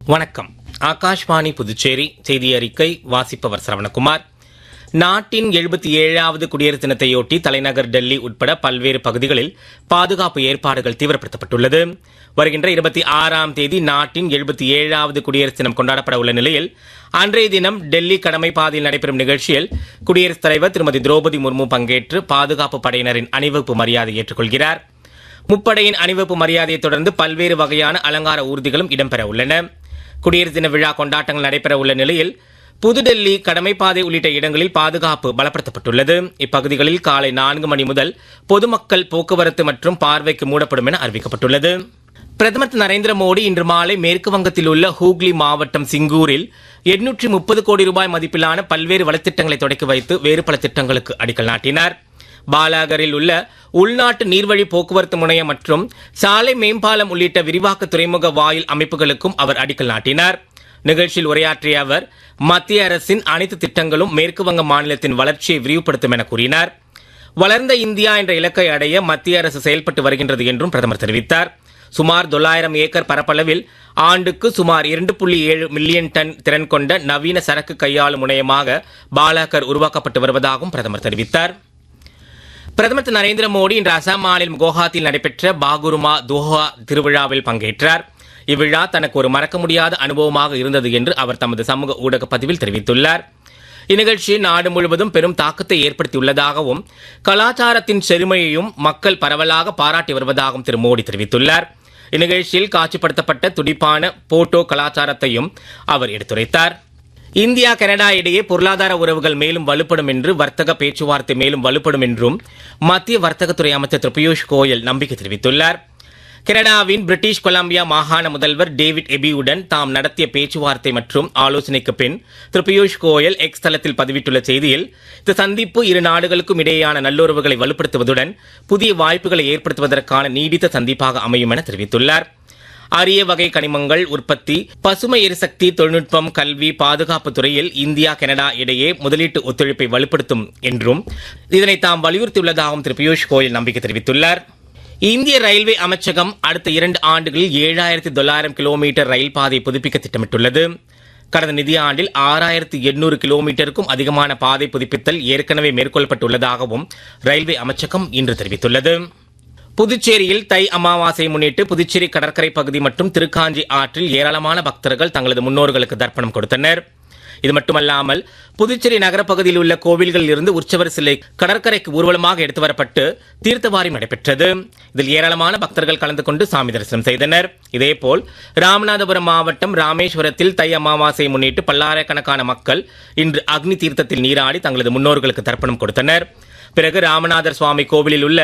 வணக்கம். ஆகாஷ்வாணி புதுச்சேரி செய்தி அறிக்கை வாசிப்பவர் சரவணகுமார். நாட்டின் 77வது குடியரசு தினத்தையொட்டி தலைநகர் டெல்லி உட்பட பல்வேறு பகுதிகளில் பாதுகாப்பு ஏற்பாடுகள் தீவிரப்படுத்தப்பட்டுள்ளது. வருகின்ற 26ஆம் தேதி நாட்டின் 77வது குடியரசு தினம் கொண்டாடப்பட உள்ள நிலையில் அன்றைய தினம் டெல்லி கடமை பாதையில் நடைபெறும் நிகழ்ச்சியில் குடியரசுத் தலைவர் திருமதி திரௌபதி முர்மு பங்கேற்று பாதுகாப்பு படையினரின் அணிவகுப்பு மரியாதை ஏற்றுக்கொள்கிறார். முப்படையின் அணிவகுப்பு மரியாதையை தொடர்ந்து பல்வேறு வகையான அலங்கார ஊர்திகளும் இடம்பெற உள்ளன. குடியரசு தின விழா கொண்டாட்டங்கள் நடைபெற உள்ள நிலையில் புதுடெல்லி கடமைப்பாதை உள்ளிட்ட இடங்களில் பாதுகாப்பு பலப்படுத்தப்பட்டுள்ளது. இப்பகுதிகளில் காலை 4 மணி முதல் பொதுமக்கள் போக்குவரத்து மற்றும் பார்வைக்கு மூடப்படும் என அறிவிக்கப்பட்டுள்ளது. பிரதமர் நரேந்திர மோடி இன்று மாலை மேற்கு வங்கத்தில் உள்ள ஹூக்ளி மாவட்டம் சிங்கூரில் 830 கோடி ரூபாய் மதிப்பிலான பல்வேறு வளத்திட்டங்களை தொடக்கி வைத்து வேறு பல திட்டங்களுக்கு அடிக்கல் நாட்டினார். பாலாகரில் உள்ள உள்நாட்டு நீர்வழி போக்குவரத்து முனையம் மற்றும் சாலை மேம்பாலம் உள்ளிட்ட விரிவாக்க துறைமுக வாயில் அமைப்புகளுக்கும் அவர் அடிக்கல் நாட்டினார். நிகழ்ச்சியில் உரையாற்றிய அவர் மத்திய அரசின் அனைத்து திட்டங்களும் மேற்கு வங்க மாநிலத்தின் வளர்ச்சியை விரிவுபடுத்தும் என கூறினார். வளர்ந்த இந்தியா என்ற இலக்கை அடைய மத்திய அரசு செயல்பட்டு வருகின்றது என்றும் பிரதமர் தெரிவித்தார். சுமார் 900 ஏக்கர் பரப்பளவில் ஆண்டுக்கு சுமார் 2.7 மில்லியன் டன் திறன் கொண்ட நவீன சரக்கு கையாளும் முனையமாக பாலாகர் உருவாக்கப்பட்டு வருவதாகவும் பிரதமர் தெரிவித்தார். பிரதமர் திரு நரேந்திர மோடி இன்று அசாம் மாநிலம் குவஹாத்தியில் நடைபெற்ற பாகுருமா தோஹா திருவிழாவில் பங்கேற்றார். இவ்விழா தனக்கு ஒரு மறக்க முடியாத அனுபவமாக இருந்தது என்று அவர் தமது சமூக ஊடக பதிவில் தெரிவித்துள்ளார். இந்நிகழ்ச்சி நாடு முழுவதும் பெரும் தாக்கத்தை ஏற்படுத்தியுள்ளதாகவும் கலாச்சாரத்தின் செழுமையையும் மக்கள் பரவலாக பாராட்டி வருவதாகவும் திரு மோடி தெரிவித்துள்ளார். இந்நிகழ்ச்சியில் காட்சிப்படுத்தப்பட்ட துடிப்பான போட்டோ கலாச்சாரத்தையும் அவர் எடுத்துரைத்தார். இந்தியா கனடா இடையே பொருளாதார உறவுகள் மேலும் வலுப்படும் என்று வர்த்தக பேச்சுவார்த்தை மேலும் வலுப்படும் என்றும் மத்திய வர்த்தகத்துறை அமைச்சர் திரு பியூஷ் கோயல் நம்பிக்கை தெரிவித்துள்ளார். கனடாவின் பிரிட்டிஷ் கொலம்பியா மாகாண முதல்வர் டேவிட் எபியுடன் தாம் நடத்திய பேச்சுவார்த்தை மற்றும் ஆலோசனைக்கு பின் திரு பியூஷ் கோயல் எக்ஸ் தளத்தில் பதிவிட்டுள்ள செய்தியில் இந்த சந்திப்பு இரு நாடுகளுக்கும் இடையேயான நல்லுறவுகளை வலுப்படுத்துவதுடன் புதிய வாய்ப்புகளை ஏற்படுத்துவதற்கான நீடித்த சந்திப்பாக அமையும் என தெரிவித்துள்ளார். அரிய வகை கனிமங்கள் உற்பத்தி, பசுமை எரிசக்தி, தொழில்நுட்பம், கல்வி, பாதுகாப்பு துறையில் இந்தியா கனடா இடையே முதலீட்டு ஒத்துழைப்பை வலுப்படுத்தும் என்றும் இதனை தாம் வலியுறுத்தியுள்ளதாகவும் திரு பியூஷ் கோயல் நம்பிக்கை தெரிவித்துள்ளார். இந்திய ரயில்வே அமைச்சகம் அடுத்த 2 ஆண்டுகளில் 7900 கிலோமீட்டர் ரயில் பாதை புதுப்பிக்க திட்டமிட்டுள்ளது. கடந்த நிதியாண்டில் 6800 கிலோமீட்டருக்கும் அதிகமான பாதை புதுப்பித்தல் ஏற்கனவே மேற்கொள்ளப்பட்டுள்ளதாகவும் ரயில்வே அமைச்சகம் இன்று தெரிவித்துள்ளது. புதுச்சேரியில் தை அமாவாசையை முன்னிட்டு புதுச்சேரி கடற்கரை பகுதி மற்றும் திருக்காஞ்சி ஆற்றில் ஏராளமான பக்தர்கள் தங்களது முன்னோர்களுக்கு தர்ப்பணம் கொடுத்தனர். இது மட்டுமல்லாமல் புதுச்சேரி நகரப்பகுதியில் உள்ள கோவில்களில் இருந்து உற்சவர் சிலை கடற்கரைக்கு ஊர்வலமாக எடுத்து வரப்பட்டு தீர்த்தவாரி நடைபெற்றது. இதில் ஏராளமான பக்தர்கள் கலந்து கொண்டு சாமி தரிசனம் செய்தனர். இதேபோல் ராமநாதபுரம் மாவட்டம் ராமேஸ்வரத்தில் தை அமாவாசையை முன்னிட்டு பல்லாயிரக்கணக்கான மக்கள் இன்று அக்னி தீர்த்தத்தில் நீராடி தங்களது முன்னோர்களுக்கு தர்ப்பணம் கொடுத்தனர். பிறகு ராமநாதர் சுவாமி கோவிலில் உள்ள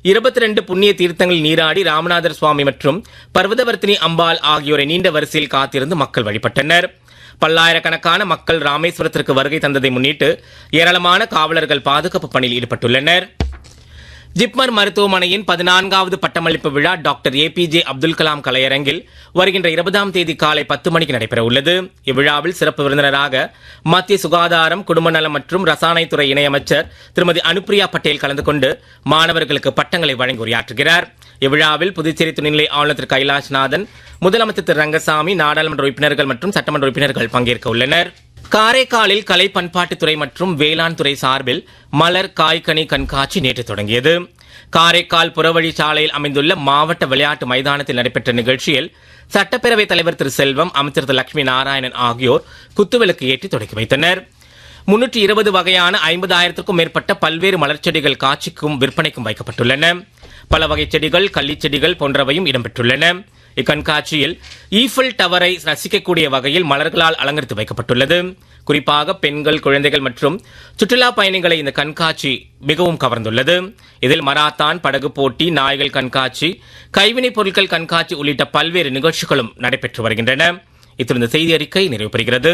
22 புண்ணிய தீர்த்தங்களில் நீராடி ராமநாதர் சுவாமி மற்றும் பர்வதவர்த்தினி அம்பாள் ஆகியோரை நீண்ட வரிசையில் காத்திருந்து மக்கள் வழிபட்டனர். பல்லாயிரக்கணக்கான மக்கள் ராமேஸ்வரத்திற்கு வருகை தந்ததை முன்னிட்டு ஏராளமான காவலர்கள் பாதுகாப்பு பணியில் ஈடுபட்டுள்ளனர். ஜிப்மர் மருத்துவமனையின் 14வது பட்டமளிப்பு விழா டாக்டர் ஏபிஜே அப்துல் கலாம் கலையரங்கில் வருகின்ற 20ஆம் தேதி காலை 10 மணிக்கு நடைபெற உள்ளது. இவ்விழாவில் சிறப்பு விருந்தினராக மத்திய சுகாதாரம், குடும்ப நலம் மற்றும் ரசாயனத்துறை இணையமைச்சர் திருமதி அனுப்பிரியா பட்டேல் கலந்து கொண்டு மாணவர்களுக்கு பட்டங்களை வழங்கி உரையாற்றுகிறார். இவ்விழாவில் புதுச்சேரி துணைநிலை ஆளுநர் திரு கைலாஷ்நாதன், முதலமைச்சர் திரு ரங்கசாமி, நாடாளுமன்ற உறுப்பினர்கள் மற்றும் சட்டமன்ற உறுப்பினர்கள் பங்கேற்க உள்ளனர். காரைக்காலில் கலை பண்பாட்டுத்துறை மற்றும் வேளாண் துறை சார்பில் மலர் காய்கனி கண்காட்சி நேற்று தொடங்கியது. காரைக்கால் புறவழி சாலையில் அமைந்துள்ள மாவட்ட விளையாட்டு மைதானத்தில் நடைபெற்ற நிகழ்ச்சியில் சட்டப்பேரவைத் தலைவர் திரு செல்வம், அமைச்சர் திரு லட்சுமி நாராயணன் ஆகியோர் குத்துவிளக்கு ஏற்றி தொடங்கி வைத்தனர். 320 வகையான 50,000க்கும் மேற்பட்ட பல்வேறு மலர்ச்செடிகள் காட்சிக்கும் விற்பனைக்கும் வைக்கப்பட்டுள்ளன. பல வகை செடிகள், கள்ளிச்செடிகள் போன்றவையும் இடம்பெற்றுள்ளன. இக்கண்காட்சியில் ஈஃபில் டவரை ரசிக்கக்கூடிய வகையில் மலர்களால் அலங்கரித்து வைக்கப்பட்டுள்ளது. குறிப்பாக பெண்கள், குழந்தைகள் மற்றும் சுற்றுலா பயணிகளை இந்த கண்காட்சி மிகவும் கவர்ந்துள்ளது. இதில் மராத்தான், படகு போட்டி, நாய்கள் கண்காட்சி, கைவினைப் பொருட்கள் கண்காட்சி உள்ளிட்ட பல்வேறு நிகழ்ச்சிகளும் நடைபெற்று வருகின்றன. இத்துடன் இந்த செய்தி அறிக்கை நிறைவு பெறுகிறது.